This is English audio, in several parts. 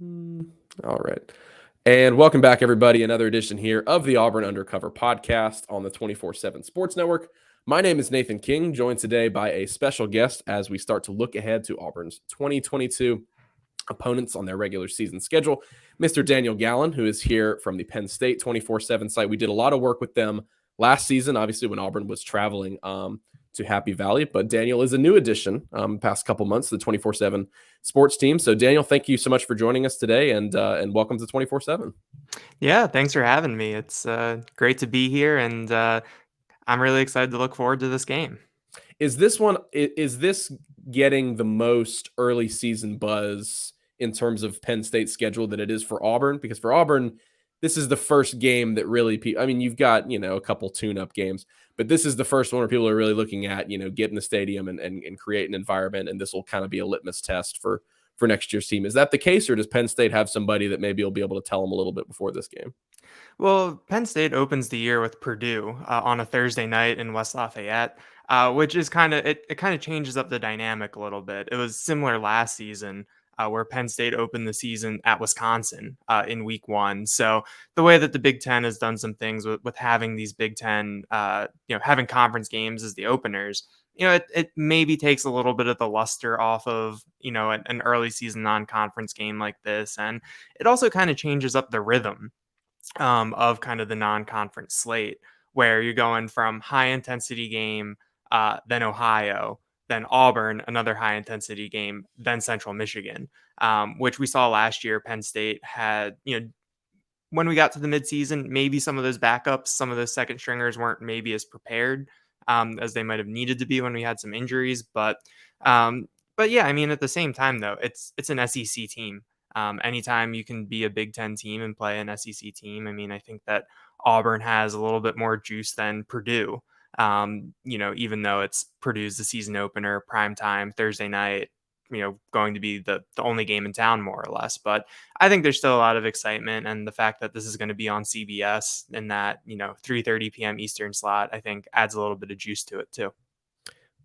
All right. And welcome back, everybody. Another edition here of the Auburn Undercover Podcast on the 24/7 Sports Network. My name is Nathan King, joined today by a special guest as we start to look ahead to Auburn's 2022 opponents on their regular season schedule, Mr. Daniel Gallen, who is here from the Penn State 24/7 site. We did a lot of work with them last season, obviously, when Auburn was traveling to Happy Valley. But Daniel is a new addition past couple months to the 24/7 sports team. So, Daniel, thank you so much for joining us today, and welcome to 24/7. Yeah, thanks for having me. It's great to be here, and I'm really excited to look forward to this game. Is this getting the most early season buzz in terms of Penn State's schedule that it is for Auburn? Because for Auburn, this is the first game that really, I mean, you've got, a couple tune-up games, but this is the first one where people are really looking at, get in the stadium and create an environment, and this will kind of be a litmus test for next year's team. Is that the case, or does Penn State have somebody that maybe will be able to tell them a little bit before this game? Well, Penn State opens the year with Purdue on a Thursday night in West Lafayette, which is it kind of changes up the dynamic a little bit. It was similar last season. Where Penn State opened the season at Wisconsin in week 1. So the way that the Big Ten has done some things with having these Big Ten, having conference games as the openers, it maybe takes a little bit of the luster off of, an early season non-conference game like this. And it also kind of changes up the rhythm of kind of the non-conference slate, where you're going from high intensity game, then Ohio, then Auburn, another high intensity game, then Central Michigan, which we saw last year. Penn State had, when we got to the midseason, maybe some of those backups, some of those second stringers weren't maybe as prepared as they might have needed to be when we had some injuries. But yeah, I mean, at the same time, though, it's an SEC team. Anytime you can be a Big Ten team and play an SEC team, I mean, I think that Auburn has a little bit more juice than Purdue. Even though it's Purdue's the season opener, prime time, Thursday night, going to be the only game in town, more or less. But I think there's still a lot of excitement, and the fact that this is going to be on CBS in that 3:30 p.m. Eastern slot, I think adds a little bit of juice to it too.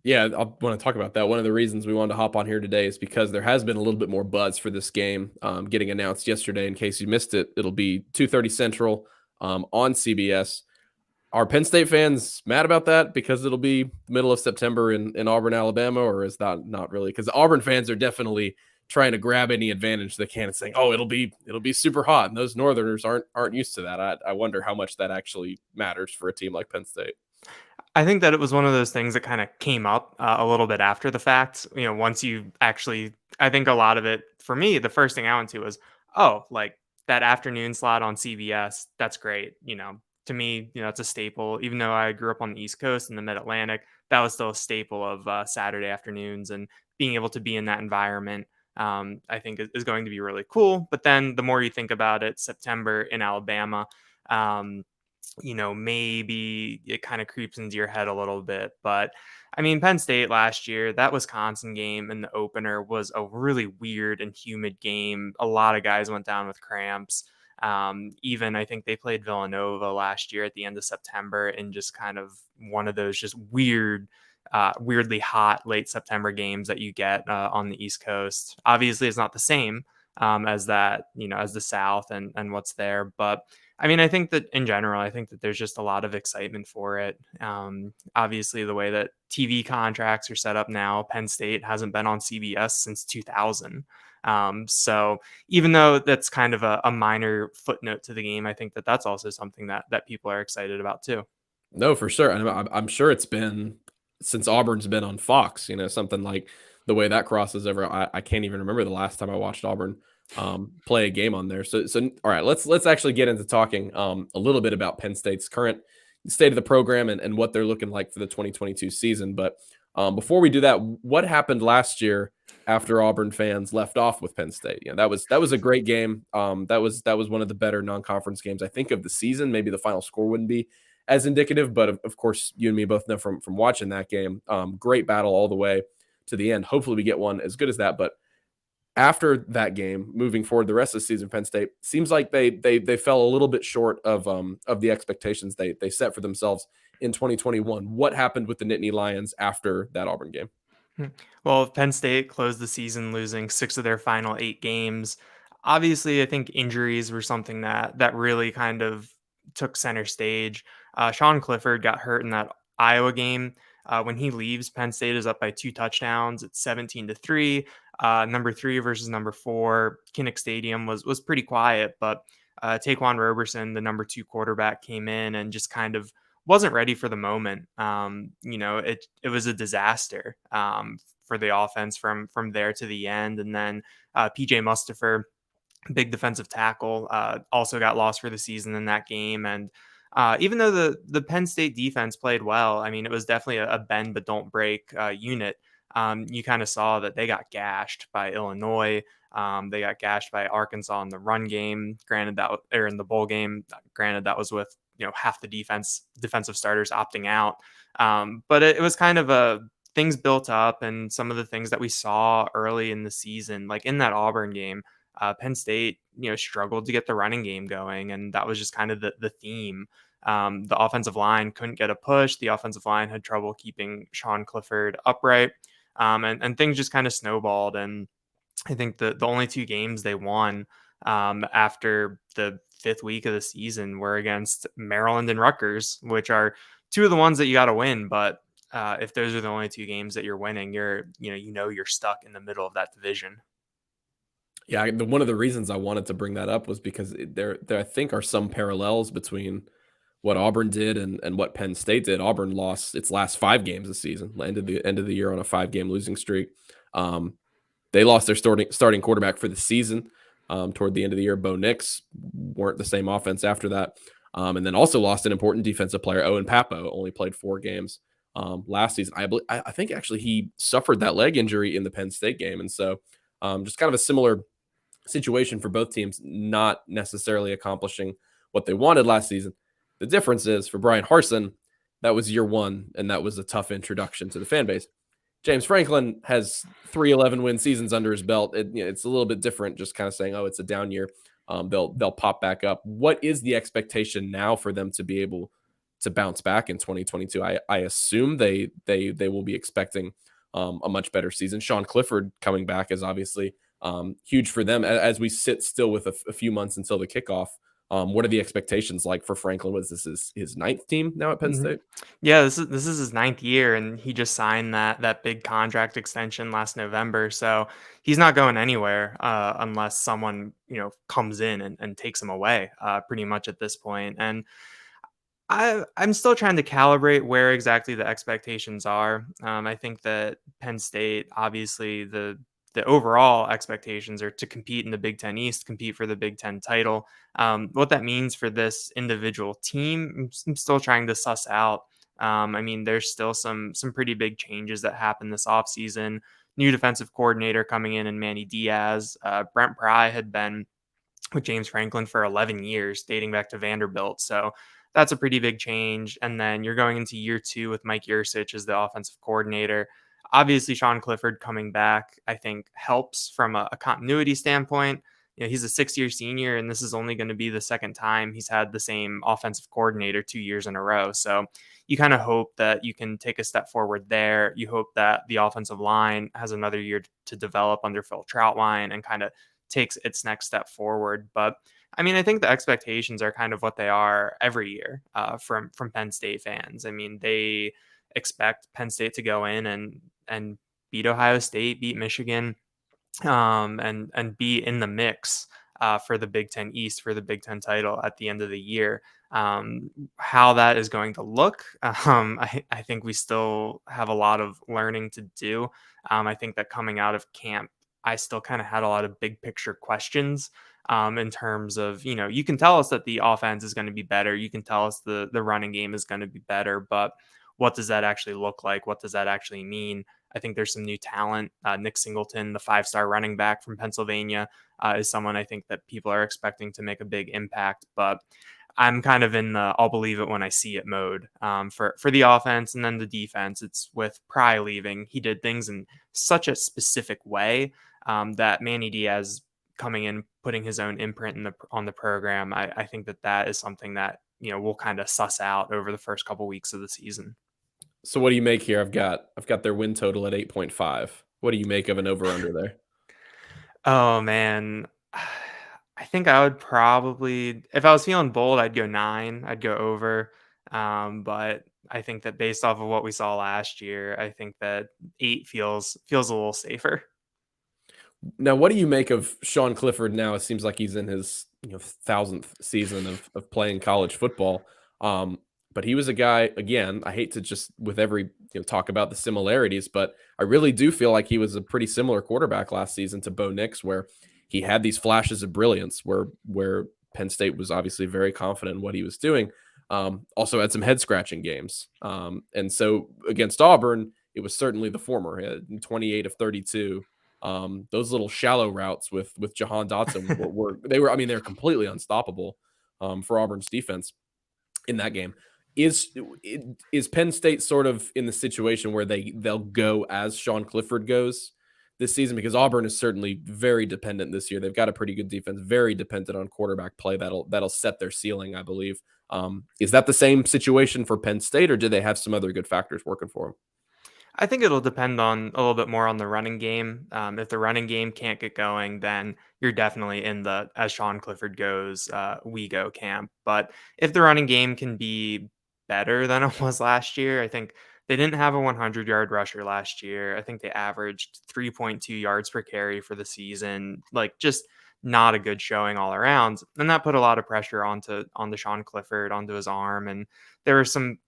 Yeah, I want to talk about that. One of the reasons we wanted to hop on here today is because there has been a little bit more buzz for this game getting announced yesterday. In case you missed it, it'll be 2:30 Central on CBS. Are Penn State fans mad about that because it'll be middle of September in Auburn, Alabama, or is that not really? Because Auburn fans are definitely trying to grab any advantage they can and saying, "Oh, it'll be super hot," and those Northerners aren't used to that. I wonder how much that actually matters for a team like Penn State. I think that it was one of those things that kind of came up a little bit after the fact. Once you actually, I think a lot of it for me, the first thing I went to was, oh, like that afternoon slot on CBS. That's great. To me, it's a staple. Even though I grew up on the East Coast in the Mid Atlantic, that was still a staple of Saturday afternoons, and being able to be in that environment. I think is going to be really cool. But then the more you think about it, September in Alabama. Maybe it kind of creeps into your head a little bit. But I mean, Penn State last year, that Wisconsin game in the opener was a really weird and humid game. A lot of guys went down with cramps. Even I think they played Villanova last year at the end of September in just kind of one of those just weirdly hot late September games that you get on the East Coast. Obviously, it's not the same as that, as the South and what's there. But I mean, I think that in general, I think that there's just a lot of excitement for it. Obviously, the way that TV contracts are set up now, Penn State hasn't been on CBS since 2000. So even though that's kind of a minor footnote to the game, I think that that's also something that people are excited about too. No, for sure. And I'm sure it's been since Auburn's been on Fox, something like the way that crosses over. I can't even remember the last time I watched Auburn play a game on there. So all right, let's actually get into talking a little bit about Penn State's current state of the program and what they're looking like for the 2022 season. But before we do that, what happened last year after Auburn fans left off with Penn State? That was a great game. That was one of the better non-conference games I think of the season. Maybe the final score wouldn't be as indicative, but of course, you and me both know from watching that game. Great battle all the way to the end. Hopefully, we get one as good as that. But after that game, moving forward, the rest of the season, Penn State seems like they fell a little bit short of the expectations they set for themselves in 2021. What happened with the Nittany Lions after that Auburn game? Well, Penn State closed the season losing 6 of their final 8 games. Obviously, I think injuries were something that really kind of took center stage. Sean Clifford got hurt in that Iowa game. When he leaves, Penn State is up by 2 touchdowns. It's 17-3. Number 3 versus number 4. Kinnick Stadium was pretty quiet, but Taquan Roberson, the number 2 quarterback, came in and just kind of wasn't ready for the moment. It was a disaster for the offense from there to the end, and then PJ Mustafer, big defensive tackle, also got lost for the season in that game. And even though the Penn State defense played well, I mean, it was definitely a bend but don't break unit. You kind of saw that they got gashed by Illinois. They got gashed by Arkansas in the run game. Granted, or in the bowl game. Granted, that was with half the defensive starters opting out. But it was kind of things built up, and some of the things that we saw early in the season, like in that Auburn game. Penn State, struggled to get the running game going, and that was just kind of the theme. The offensive line couldn't get a push. The offensive line had trouble keeping Sean Clifford upright, and things just kind of snowballed. And I think the only 2 games they won after the 5th week of the season were against Maryland and Rutgers, which are 2 of the ones that you got to win. But if those are the only 2 games that you're winning, you're stuck in the middle of that division. Yeah, one of the reasons I wanted to bring that up was because there I think are some parallels between what Auburn did and what Penn State did. Auburn lost its last 5 games this season, end of the year on a 5-game losing streak. They lost their starting quarterback for the season toward the end of the year. Bo Nix weren't the same offense after that, and then also lost an important defensive player. Owen Papo only played 4 games last season. I think actually he suffered that leg injury in the Penn State game, and so just kind of a similar situation for both teams, not necessarily accomplishing what they wanted last season. The difference is for Brian Harsin, that was year 1, and that was a tough introduction to the fan base. James Franklin has 3 11-win seasons under his belt. It's a little bit different, just kind of saying, oh, it's a down year. They'll pop back up. What is the expectation now for them to be able to bounce back in 2022? I assume they will be expecting a much better season. Sean Clifford coming back is obviously huge for them. As we sit still with a few months until the kickoff, what are the expectations like for Franklin? Was this his 9th team now at Penn State? Yeah, this is his 9th year, and he just signed that big contract extension last November. So he's not going anywhere unless someone comes in and takes him away. Pretty much at this point, and I'm still trying to calibrate where exactly the expectations are. I think that Penn State, obviously, the overall expectations are to compete in the Big Ten East, compete for the Big Ten title. What that means for this individual team, I'm still trying to suss out. I mean, there's still some pretty big changes that happened this offseason. New defensive coordinator coming in, and Manny Diaz. Brent Pry had been with James Franklin for 11 years, dating back to Vanderbilt. So that's a pretty big change. And then you're going into year 2 with Mike Yurcich as the offensive coordinator. Obviously, Sean Clifford coming back, I think, helps from a continuity standpoint. He's a 6-year senior, and this is only going to be the 2nd time he's had the same offensive coordinator 2 years in a row. So you kind of hope that you can take a step forward there. You hope that the offensive line has another year to develop under Phil Troutwine and kind of takes its next step forward. But I mean, I think the expectations are kind of what they are every year from Penn State fans. I mean, they expect Penn State to go in and beat Ohio State, beat Michigan, and be in the mix for the Big Ten East, for the Big Ten title at the end of the year. How that is going to look, I think we still have a lot of learning to do. I think that coming out of camp, I still kind of had a lot of big picture questions in terms of, you can tell us that the offense is going to be better. You can tell us the running game is going to be better, but what does that actually look like? What does that actually mean? I think there's some new talent. Nick Singleton, the 5-star running back from Pennsylvania, is someone I think that people are expecting to make a big impact, but I'm kind of in the I'll believe it when I see it mode for the offense. And then the defense, it's with Pry leaving. He did things in such a specific way that Manny Diaz coming in, putting his own imprint on the program. I think that is something that we'll kind of suss out over the first couple weeks of the season. So what do you make here? I've got their win total at 8.5. What do you make of an over under there? Oh man, think I would probably, if I was feeling bold, I'd go 9. I'd go over. But I think that based off of what we saw last year, I think that 8 feels a little safer. Now, what do you make of Sean Clifford now? It seems like he's in his thousandth season of playing college football. Um, but he was a guy, again, I hate to just with every talk about the similarities, but I really do feel like he was a pretty similar quarterback last season to Bo Nix, where he had these flashes of brilliance where Penn State was obviously very confident in what he was doing. Also had some head scratching games. And so against Auburn, it was certainly the former. He had 28 of 32. Those little shallow routes with Jahan Dotson I mean, they're completely unstoppable for Auburn's defense in that game. Is Penn State sort of in the situation where they'll go as Sean Clifford goes this season? Because Auburn is certainly very dependent this year. They've got a pretty good defense, very dependent on quarterback play. That'll set their ceiling, I believe. Is that the same situation for Penn State, or do they have some other good factors working for them? I think it'll depend on a little bit more on the running game. If the running game can't get going, then you're definitely in the as Sean Clifford goes, we go camp. But if the running game can be better than it was last year, I think they didn't have a 100-yard rusher last year. I think they averaged 3.2 yards per carry for the season, like just not a good showing all around. And that put a lot of pressure onto Sean Clifford, onto his arm, and there were some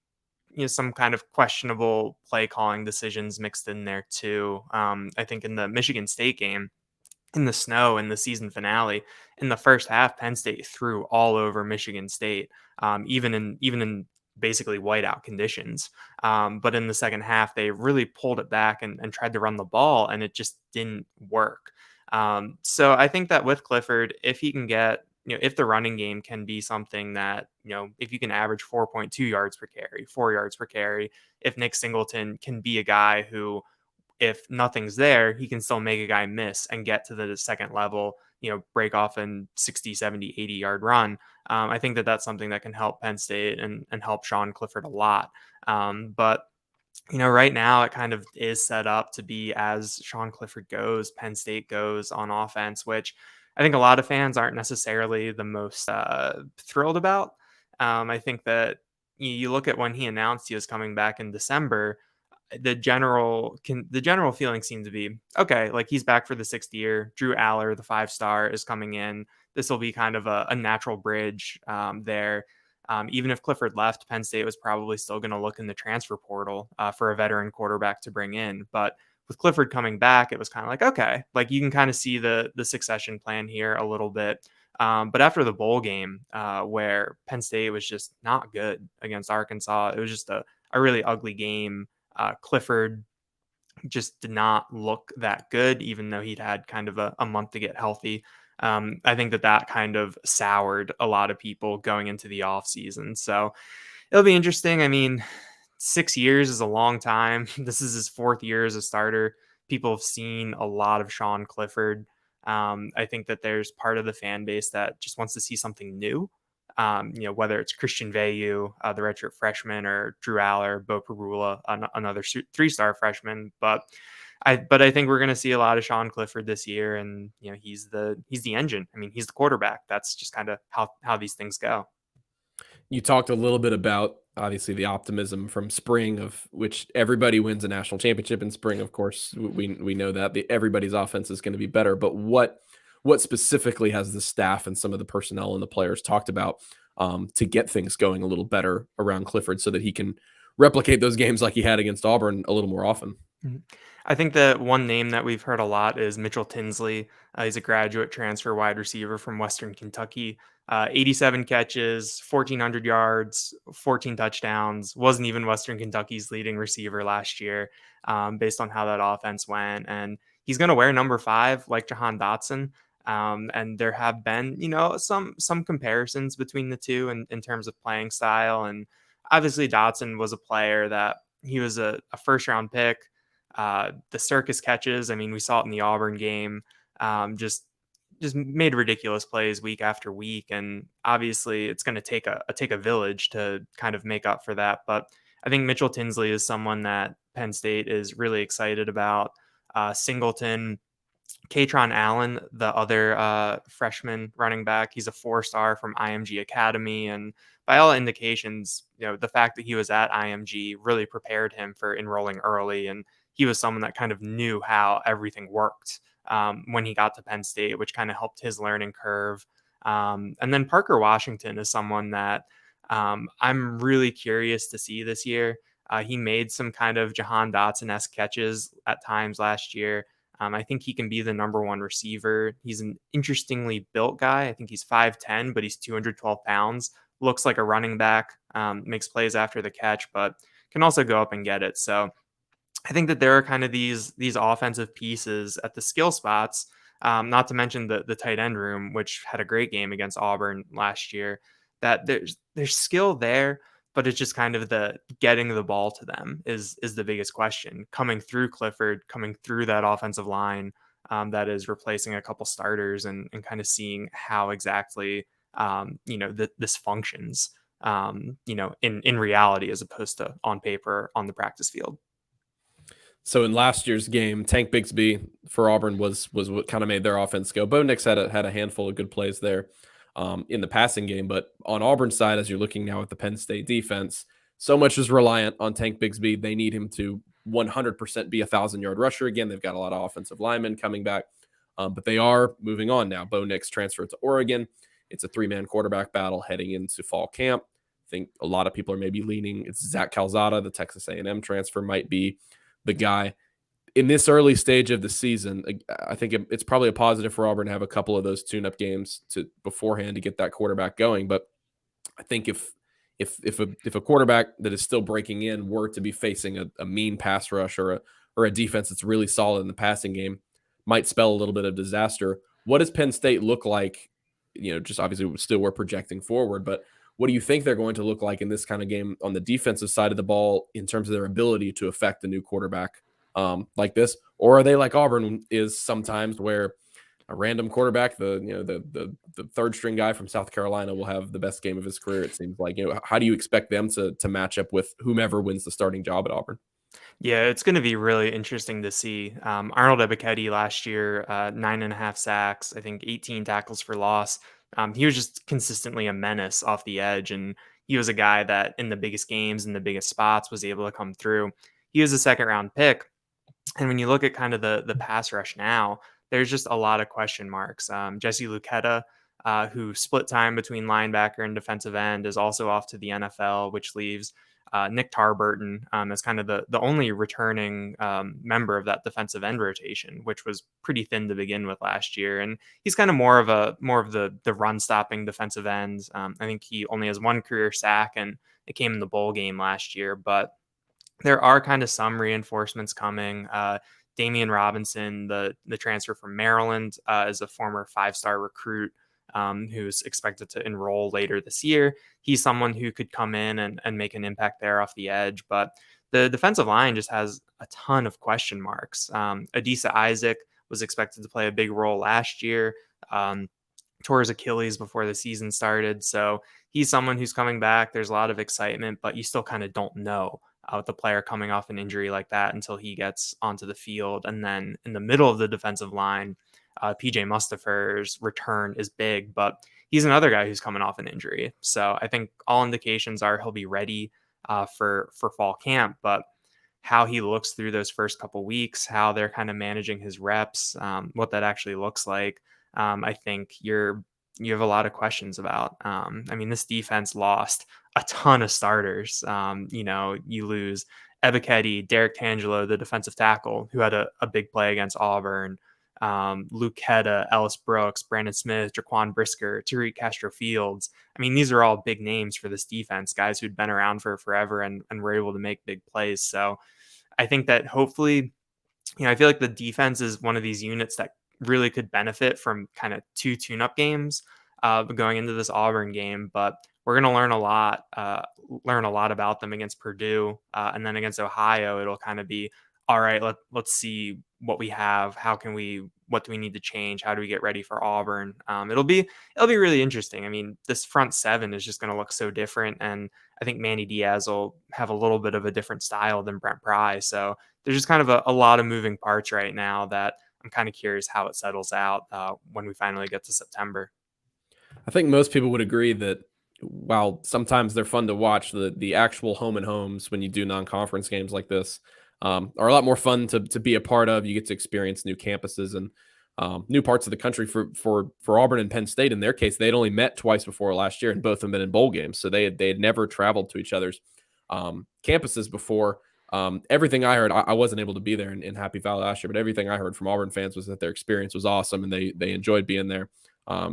kind of questionable play calling decisions mixed in there too. I think in the Michigan State game, in the snow in the season finale, in the first half, Penn State threw all over Michigan State, even in basically whiteout conditions. But in the second half, they really pulled it back and tried to run the ball, and it just didn't work. So I think that with Clifford, if he can get, if the running game can be something that, if you can average 4.2 yards per carry, 4 yards per carry, if Nick Singleton can be a guy who, if nothing's there, he can still make a guy miss and get to the second level, break off in 60, 70, 80-yard run. I think that that's something that can help Penn State and help Sean Clifford a lot. But right now it kind of is set up to be as Sean Clifford goes, Penn State goes on offense, which I think a lot of fans aren't necessarily the most thrilled about. I think that you look at when he announced he was coming back in December, the general feeling seemed to be okay. Like, he's back for the 6th year. Drew Aller, the 5-star, is coming in. This will be kind of a natural bridge there. Even if Clifford left, Penn State was probably still going to look in the transfer portal for a veteran quarterback to bring in. But with Clifford coming back, it was kind of like, okay, like you can kind of see the succession plan here a little bit. But after the bowl game, where Penn State was just not good against Arkansas, it was just a really ugly game. Clifford just did not look that good, even though he'd had kind of a month to get healthy. I think that kind of soured a lot of people going into the offseason. So it'll be interesting. I mean, 6 years is a long time. This is his 4th year as a starter. People have seen a lot of Sean Clifford. I think that there's part of the fan base that just wants to see something new. Whether it's Christian Veilleux, the redshirt freshman, or Drew Aller, Bo Perula, another 3-star freshman. But I think we're going to see a lot of Sean Clifford this year, and he's the engine. I mean, he's the quarterback. That's just kind of how these things go. You talked a little bit about obviously the optimism from spring, of which everybody wins a national championship in spring. Of course, we know that everybody's offense is going to be better. But what specifically has the staff and some of the personnel and the players talked about to get things going a little better around Clifford so that he can replicate those games like he had against Auburn a little more often? Mhm. I think that one name that we've heard a lot is Mitchell Tinsley. He's a graduate transfer wide receiver from Western Kentucky. 87 catches, 1,400 yards, 14 touchdowns. Wasn't even Western Kentucky's leading receiver last year, based on how that offense went. And he's going to wear number 5, like Jahan Dotson. And there have been, some comparisons between the two in terms of playing style. And obviously, Dotson was a player that he was a first-round pick. The circus catches, I mean, we saw it in the Auburn game, just made ridiculous plays week after week. And obviously it's going to take a village to kind of make up for that. But I think Mitchell Tinsley is someone that Penn State is really excited about. Singleton Katron Allen, the other freshman running back, he's a 4-star from IMG Academy, and by all indications, the fact that he was at IMG really prepared him for enrolling early, and he was someone that kind of knew how everything worked when he got to Penn State, which kind of helped his learning curve. And then Parker Washington is someone that I'm really curious to see this year. He made some kind of Jahan Dotson-esque catches at times last year. I think he can be the number one receiver. He's an interestingly built guy. I think he's 5'10", but he's 212 pounds. Looks like a running back, makes plays after the catch, but can also go up and get it. So I think that there are kind of these offensive pieces at the skill spots, not to mention the tight end room, which had a great game against Auburn last year, that there's skill there, but it's just kind of the getting the ball to them is the biggest question. Coming through Clifford, coming through that offensive line that is replacing a couple starters, and kind of seeing how exactly this functions, in reality as opposed to on paper on the practice field. So in last year's game, Tank Bigsby for Auburn was what kind of made their offense go. Bo Nix had a handful of good plays there in the passing game, but on Auburn's side, as you're looking now at the Penn State defense, so much is reliant on Tank Bigsby. They need him to 100% be a 1,000-yard rusher again. They've got a lot of offensive linemen coming back, but they are moving on now. Bo Nix transferred to Oregon. It's a 3-man quarterback battle heading into fall camp. I think a lot of people are maybe leaning. It's Zach Calzada, the Texas A&M transfer, might be the guy. In this early stage of the season, I think it's probably a positive for Auburn to have a couple of those tune-up games beforehand to get that quarterback going. But I think if a quarterback that is still breaking in were to be facing a mean pass rush or a defense that's really solid in the passing game, might spell a little bit of disaster. What does Penn State look like? Just obviously still we're projecting forward, but what do you think they're going to look like in this kind of game on the defensive side of the ball in terms of their ability to affect the new quarterback like this? Or are they like Auburn is sometimes, where a random quarterback, the third string guy from South Carolina, will have the best game of his career? It seems like. How do you expect them to match up with whomever wins the starting job at Auburn? Yeah, it's going to be really interesting to see. Arnold Ebiketie last year, 9.5 sacks, I think 18 tackles for loss. He was just consistently a menace off the edge, and he was a guy that in the biggest games and the biggest spots was able to come through. He was a second-round pick, and when you look at kind of the pass rush now, there's just a lot of question marks. Jesse Luketa, who split time between linebacker and defensive end, is also off to the NFL, which leaves Nick Tarburton as kind of the only returning member of that defensive end rotation, which was pretty thin to begin with last year. And he's kind of more of the run stopping defensive ends. I think he only has one career sack, and it came in the bowl game last year. But there are kind of some reinforcements coming. Damian Robinson, the transfer from Maryland, is a former 5-star recruit who's expected to enroll later this year. He's someone who could come in and make an impact there off the edge. But the defensive line just has a ton of question marks. Adisa Isaac was expected to play a big role last year. Tore his Achilles before the season started. So he's someone who's coming back. There's a lot of excitement, but you still kind of don't know with the player coming off an injury like that until he gets onto the field. And then in the middle of the defensive line, PJ Mustafer's return is big, but he's another guy who's coming off an injury. So I think all indications are he'll be ready for fall camp, but how he looks through those first couple weeks, how they're kind of managing his reps, what that actually looks like, I think you have a lot of questions about. This defense lost a ton of starters. You lose Ebiketie, Derek Tangelo, the defensive tackle, who had a big play against Auburn. Luketa, Ellis Brooks, Brandon Smith, Jaquan Brisker, Tariq Castro Fields. These are all big names for this defense, guys who'd been around for forever and were able to make big plays. So I think that hopefully, I feel like the defense is one of these units that really could benefit from kind of 2 tune-up games going into this Auburn game. But we're going to learn a lot about them against Purdue, and then against Ohio, it'll kind of be, all right, let's see what we have. What do we need to change? How do we get ready for Auburn? It'll be really interesting. This front seven is just going to look so different. And I think Manny Diaz will have a little bit of a different style than Brent Pry. So there's just kind of a lot of moving parts right now that I'm kind of curious how it settles out when we finally get to September. I think most people would agree that while sometimes they're fun to watch, the actual home and homes when you do non-conference games like this are a lot more fun to be a part of. You get to experience new campuses and new parts of the country. For Auburn and Penn State, in their case, they'd only met twice before last year, and both of them been in bowl games, so they had never traveled to each other's campuses before. Everything I heard, I wasn't able to be there in Happy Valley last year, but everything I heard from Auburn fans was that their experience was awesome and they enjoyed being there.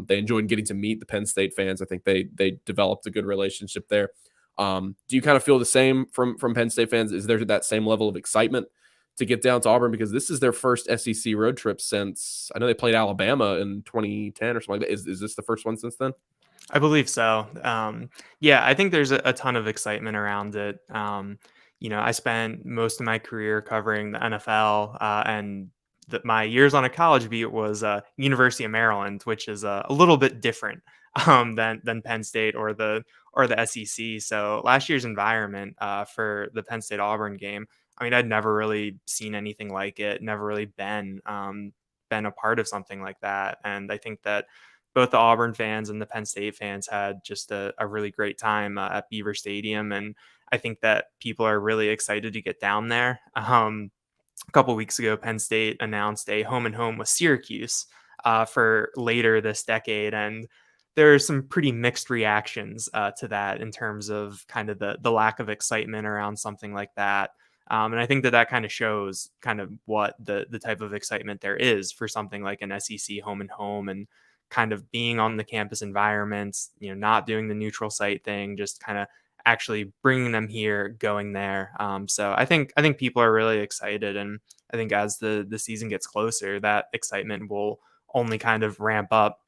They enjoyed getting to meet the Penn State fans. I think they developed a good relationship there. Do you kind of feel the same from Penn State fans? Is there that same level of excitement to get down to Auburn, because this is their first SEC road trip since, I know they played Alabama in 2010 or something like that. Is this the first one since then? I believe so. Yeah, I think there's a ton of excitement around it. I spent most of my career covering the NFL, and my years on a college beat was University of Maryland, which is a little bit different than Penn State or the SEC. So last year's environment for the Penn State Auburn game, I mean, I'd never really seen anything like it. Never really been a part of something like that, and I think that both the Auburn fans and the Penn State fans had just a really great time at Beaver Stadium. And I think that people are really excited to get down there. A couple weeks ago, Penn State announced a home and home with Syracuse for later this decade. And there are some pretty mixed reactions to that in terms of kind of the lack of excitement around something like that. And I think that kind of shows kind of what the type of excitement there is for something like an SEC home and home, and kind of being on the campus environments, not doing the neutral site thing, just kind of actually bringing them here, going there. So I think people are really excited, and I think as the season gets closer, that excitement will only kind of ramp up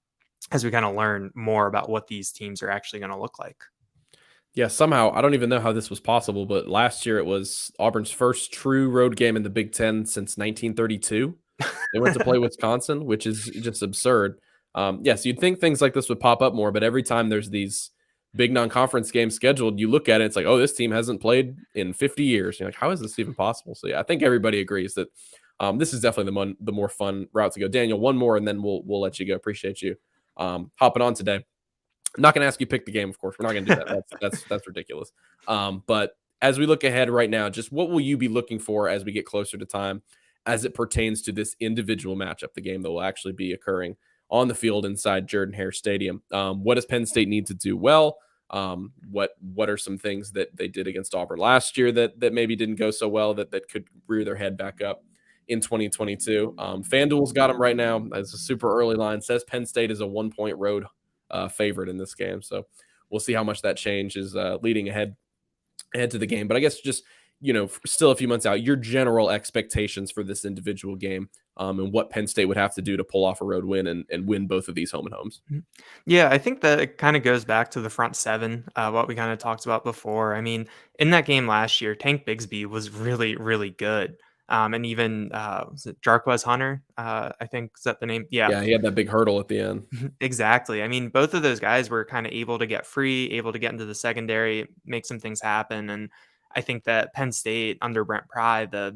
as we kind of learn more about what these teams are actually going to look like. Yeah, somehow, I don't even know how this was possible, but last year it was Auburn's first true road game in the Big Ten since 1932. They went to play Wisconsin, which is just absurd. Yes, you'd think things like this would pop up more, but every time there's these big non-conference games scheduled, you look at it, it's like, oh, this team hasn't played in 50 years. You're like, how is this even possible? So yeah, I think everybody agrees that this is definitely the more fun route to go. Daniel, one more, and then we'll let you go. Appreciate you hopping on today. I'm not going to ask you to pick the game, of course. We're not going to do that. That's ridiculous. But as we look ahead right now, just what will you be looking for as we get closer to time, as it pertains to this individual matchup, the game that will actually be occurring on the field inside Jordan-Hare Stadium? What does Penn State need to do well? What are some things that they did against Auburn last year that maybe didn't go so well that could rear their head back up in 2022? FanDuel's got them right now as a super early line. Says Penn State is a 1-point road favorite in this game. So we'll see how much that changes leading ahead to the game. But I guess just, still a few months out, your general expectations for this individual game and what Penn State would have to do to pull off a road win and win both of these home and homes. Yeah, I think that it kind of goes back to the front seven, what we kind of talked about before. I mean, in that game last year, Tank Bigsby was really, really good. And even was it Jarquez Hunter? I think is that the name? Yeah, Yeah, he had that big hurdle at the end. exactly. I mean, both of those guys were kind of able to get free, able to get into the secondary, make some things happen. And I think that Penn State under Brent Pry, the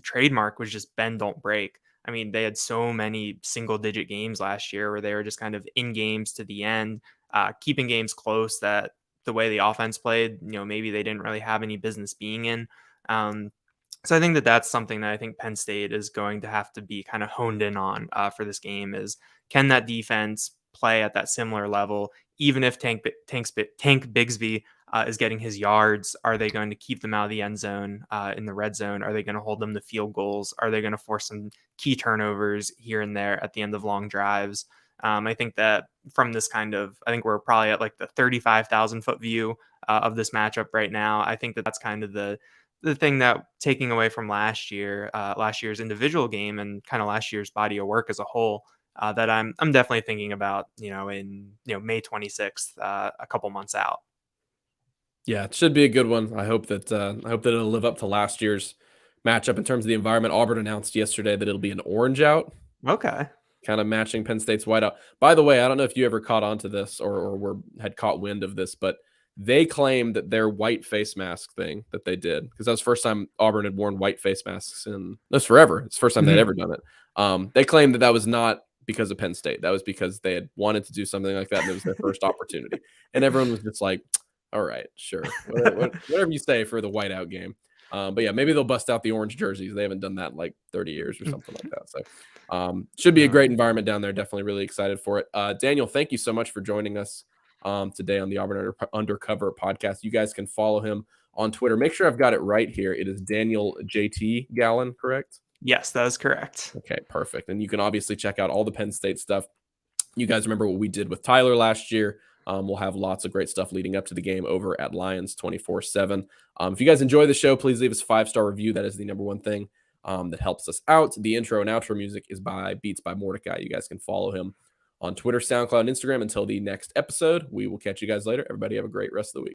trademark was just bend don't break. I mean, they had so many single digit games last year where they were just kind of in games to the end, keeping games close, that the way the offense played, maybe they didn't really have any business being in. Um, so I think that that's something that I think Penn State is going to have to be kind of honed in on for this game is, can that defense play at that similar level, even if Tank Bigsby is getting his yards? Are they going to keep them out of the end zone in the red zone? Are they going to hold them to field goals? Are they going to force some key turnovers here and there at the end of long drives? I think that from this I think we're probably at like the 35,000 foot view of this matchup right now. I think that that's kind of the thing that, taking away from last year's individual game and kind of last year's body of work as a whole, that I'm definitely thinking about, in May 26th, a couple months out. Yeah, it should be a good one. I hope that it'll live up to last year's matchup in terms of the environment. Auburn announced yesterday that it'll be an orange out, Okay. kind of matching Penn State's whiteout. By the way, I don't know if you ever caught on to this or had caught wind of this, but They claim that their white face mask thing that they did, because that was the first time Auburn had worn white face masks in this forever. It's the first time they'd ever done it. They claimed that that was not because of Penn State. That was because they had wanted to do something like that, and it was their first opportunity. And everyone was just like, all right, sure. Whatever you say for the whiteout game. But yeah, maybe they'll bust out the orange jerseys. They haven't done that in like 30 years or something like that. So should be a great environment down there. Definitely really excited for it. Daniel, thank you so much for joining us today on the Auburn Undercover Podcast. You guys can follow him on Twitter. Make sure I've got it right here. It is Daniel JT Gallen, correct? Yes, that is correct. Okay, perfect. And you can obviously check out all the Penn State stuff. You guys remember what we did with Tyler last year. We'll have lots of great stuff leading up to the game over at Lions247. If you guys enjoy the show, please leave us a 5-star review. That is the number one thing that helps us out. The intro and outro music is by Beats by Mordecai. You guys can follow him on Twitter, SoundCloud, and Instagram. Until the next episode, we will catch you guys later. Everybody have a great rest of the week.